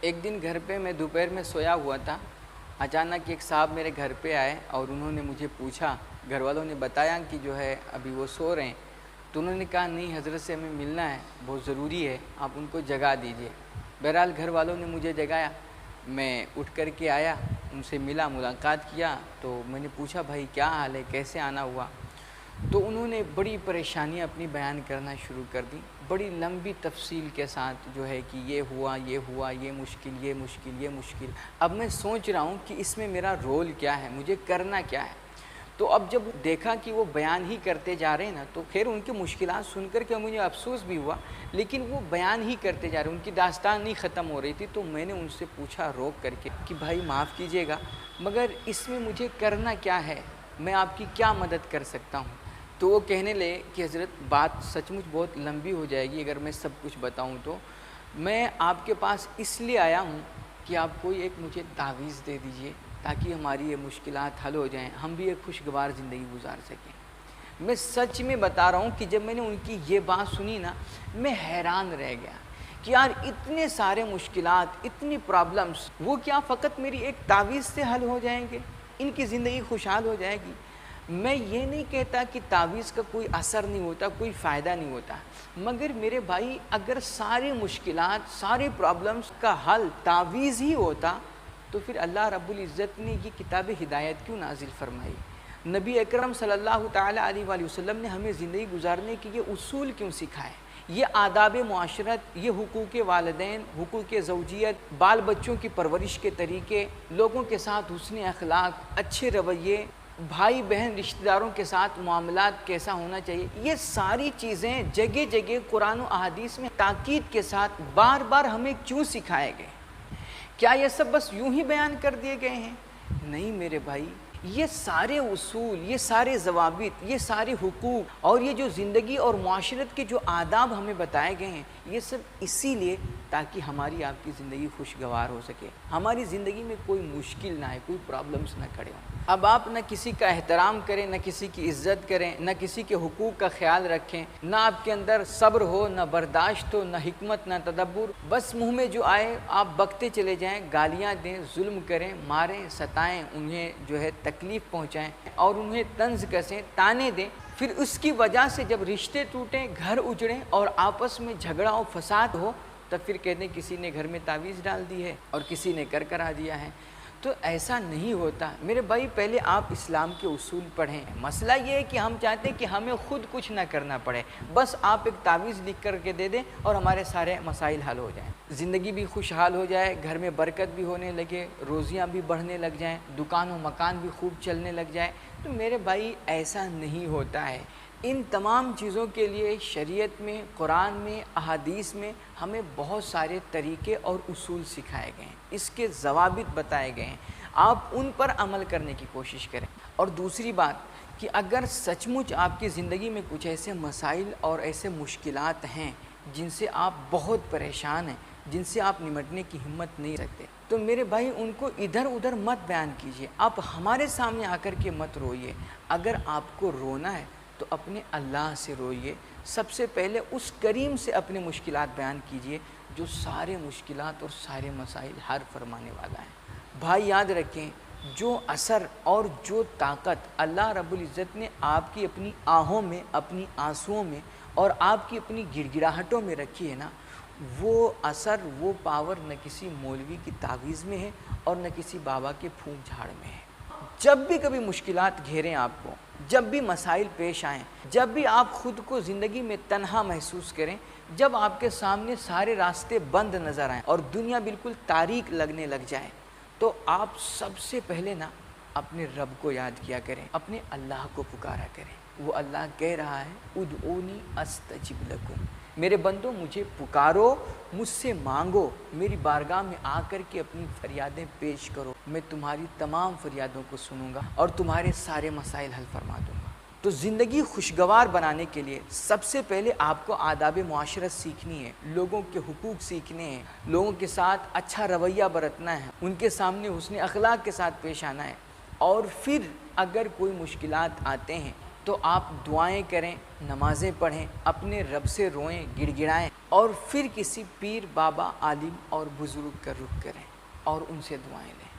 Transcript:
ایک دن گھر پہ میں دوپہر میں سویا ہوا تھا. اچانک ایک صاحب میرے گھر پہ آئے اور انہوں نے مجھے پوچھا. گھر والوں نے بتایا کہ جو ہے ابھی وہ سو رہے ہیں, تو انہوں نے کہا نہیں حضرت سے ہمیں ملنا ہے, بہت ضروری ہے, آپ ان کو جگا دیجئے. بہرحال گھر والوں نے مجھے جگایا, میں اٹھ کر کے آیا, ان سے ملا, ملاقات کیا. تو میں نے پوچھا بھائی کیا حال ہے, کیسے آنا ہوا؟ تو انہوں نے بڑی پریشانیاں اپنی بیان کرنا شروع کر دی, بڑی لمبی تفصیل کے ساتھ جو ہے کہ یہ ہوا, یہ مشکل, یہ مشکل, یہ مشکل. اب میں سوچ رہا ہوں کہ اس میں میرا رول کیا ہے, مجھے کرنا کیا ہے. تو اب جب دیکھا کہ وہ بیان ہی کرتے جا رہے ہیں نا, تو خیر ان کی مشکلات سن کر کے مجھے افسوس بھی ہوا, لیکن وہ بیان ہی کرتے جا رہے, ان کی داستان نہیں ختم ہو رہی تھی. تو میں نے ان سے پوچھا روک کر کے کہ بھائی معاف کیجیے گا, مگر اس میں مجھے کرنا کیا ہے, میں آپ کی کیا مدد کر سکتا ہوں؟ تو وہ کہنے لگے کہ حضرت بات سچ مچ بہت لمبی ہو جائے گی اگر میں سب کچھ بتاؤں تو. میں آپ کے پاس اس لیے آیا ہوں کہ آپ کوئی ایک مجھے تعویذ دے دیجئے تاکہ ہماری یہ مشکلات حل ہو جائیں, ہم بھی ایک خوشگوار زندگی گزار سکیں. میں سچ میں بتا رہا ہوں کہ جب میں نے ان کی یہ بات سنی نا, میں حیران رہ گیا کہ یار اتنے سارے مشکلات, اتنی پرابلمس, وہ کیا فقط میری ایک تعویذ سے حل ہو جائیں گے, ان کی زندگی خوشحال ہو جائے گی؟ میں یہ نہیں کہتا کہ تعویذ کا کوئی اثر نہیں ہوتا, کوئی فائدہ نہیں ہوتا, مگر میرے بھائی اگر ساری مشکلات, سارے پرابلمس کا حل تعویذ ہی ہوتا تو پھر اللہ رب العزت نے یہ کتاب ہدایت کیوں نازل فرمائی؟ نبی اکرم صلی اللہ تعالیٰ علیہ وآلہ وسلم نے ہمیں زندگی گزارنے کے یہ اصول کیوں سکھائے, یہ آداب معاشرت, یہ حقوق والدین, حقوق زوجیت, بال بچوں کی پرورش کے طریقے, لوگوں کے ساتھ حسن اخلاق, اچھے رویے, بھائی بہن رشتہ داروں کے ساتھ معاملات کیسا ہونا چاہیے, یہ ساری چیزیں جگہ جگہ قرآن و احادیث میں تاکید کے ساتھ بار بار ہمیں کیوں سکھائے گئے؟ کیا یہ سب بس یوں ہی بیان کر دیے گئے ہیں؟ نہیں میرے بھائی, یہ سارے اصول, یہ سارے ضوابط, یہ سارے حقوق اور یہ جو زندگی اور معاشرت کے جو آداب ہمیں بتائے گئے ہیں, یہ سب اسی لیے تاکہ ہماری آپ کی زندگی خوشگوار ہو سکے, ہماری زندگی میں کوئی مشکل نہ آئے, کوئی پرابلمس نہ کھڑے ہوں. اب آپ نہ کسی کا احترام کریں, نہ کسی کی عزت کریں, نہ کسی کے حقوق کا خیال رکھیں, نہ آپ کے اندر صبر ہو, نہ برداشت ہو, نہ حکمت, نہ تدبر, بس منہ میں جو آئے آپ بکتے چلے جائیں, گالیاں دیں, ظلم کریں, ماریں, ستائیں, انہیں جو ہے تکلیف پہنچائیں اور انہیں طنز کسیں, تانے دیں. پھر اس کی وجہ سے جب رشتے ٹوٹیں, گھر اجڑیں اور آپس میں جھگڑا و فساد ہو, تب پھر کہتے ہیں کسی نے گھر میں تعویذ ڈال دی ہے اور کسی نے کرا دیا ہے. تو ایسا نہیں ہوتا میرے بھائی. پہلے آپ اسلام کے اصول پڑھیں. مسئلہ یہ ہے کہ ہم چاہتے ہیں کہ ہمیں خود کچھ نہ کرنا پڑے, بس آپ ایک تعویذ لکھ کر کے دے دیں اور ہمارے سارے مسائل حل ہو جائیں, زندگی بھی خوشحال ہو جائے, گھر میں برکت بھی ہونے لگے, روزیاں بھی بڑھنے لگ جائیں, دکان و مکان بھی خوب چلنے لگ جائے. تو میرے بھائی ایسا نہیں ہوتا ہے. ان تمام چیزوں کے لیے شریعت میں, قرآن میں, احادیث میں ہمیں بہت سارے طریقے اور اصول سکھائے گئے ہیں, اس کے ضوابط بتائے گئے ہیں. آپ ان پر عمل کرنے کی کوشش کریں. اور دوسری بات کہ اگر سچ مچ آپ کی زندگی میں کچھ ایسے مسائل اور ایسے مشکلات ہیں جن سے آپ بہت پریشان ہیں, جن سے آپ نمٹنے کی ہمت نہیں رکھتے, تو میرے بھائی ان کو ادھر ادھر مت بیان کیجیے. آپ ہمارے سامنے آ کر کے مت روئیے. اگر آپ کو رونا ہے تو اپنے اللہ سے روئیے. سب سے پہلے اس کریم سے اپنے مشکلات بیان کیجیے جو سارے مشکلات اور سارے مسائل حل فرمانے والا ہے. بھائی یاد رکھیں, جو اثر اور جو طاقت اللہ رب العزت نے آپ کی اپنی آہوں میں, اپنی آنسوؤں میں اور آپ کی اپنی گڑ گڑاہٹوں میں رکھی ہے نا, وہ اثر, وہ پاور نہ کسی مولوی کی تعویذ میں ہے اور نہ کسی بابا کے پھونک جھاڑ میں ہے. جب بھی کبھی مشکلات گھیریں آپ کو, جب بھی مسائل پیش آئیں, جب بھی آپ خود کو زندگی میں تنہا محسوس کریں, جب آپ کے سامنے سارے راستے بند نظر آئیں اور دنیا بالکل تاریک لگنے لگ جائے, تو آپ سب سے پہلے نا اپنے رب کو یاد کیا کریں, اپنے اللہ کو پکارا کریں. وہ اللہ کہہ رہا ہے ادعونی استجب لکم, میرے بندو مجھے پکارو, مجھ سے مانگو, میری بارگاہ میں آ کر کے اپنی فریادیں پیش کرو, میں تمہاری تمام فریادوں کو سنوں گا اور تمہارے سارے مسائل حل فرما دوں گا. تو زندگی خوشگوار بنانے کے لیے سب سے پہلے آپ کو آداب معاشرت سیکھنی ہے, لوگوں کے حقوق سیکھنے ہیں, لوگوں کے ساتھ اچھا رویہ برتنا ہے, ان کے سامنے حسن اخلاق کے ساتھ پیش آنا ہے. اور پھر اگر کوئی مشکلات آتے ہیں تو آپ دعائیں کریں, نمازیں پڑھیں, اپنے رب سے روئیں, گڑ گڑائیں, اور پھر کسی پیر، بابا، عالم اور بزرگ کا رخ کریں اور ان سے دعائیں لیں۔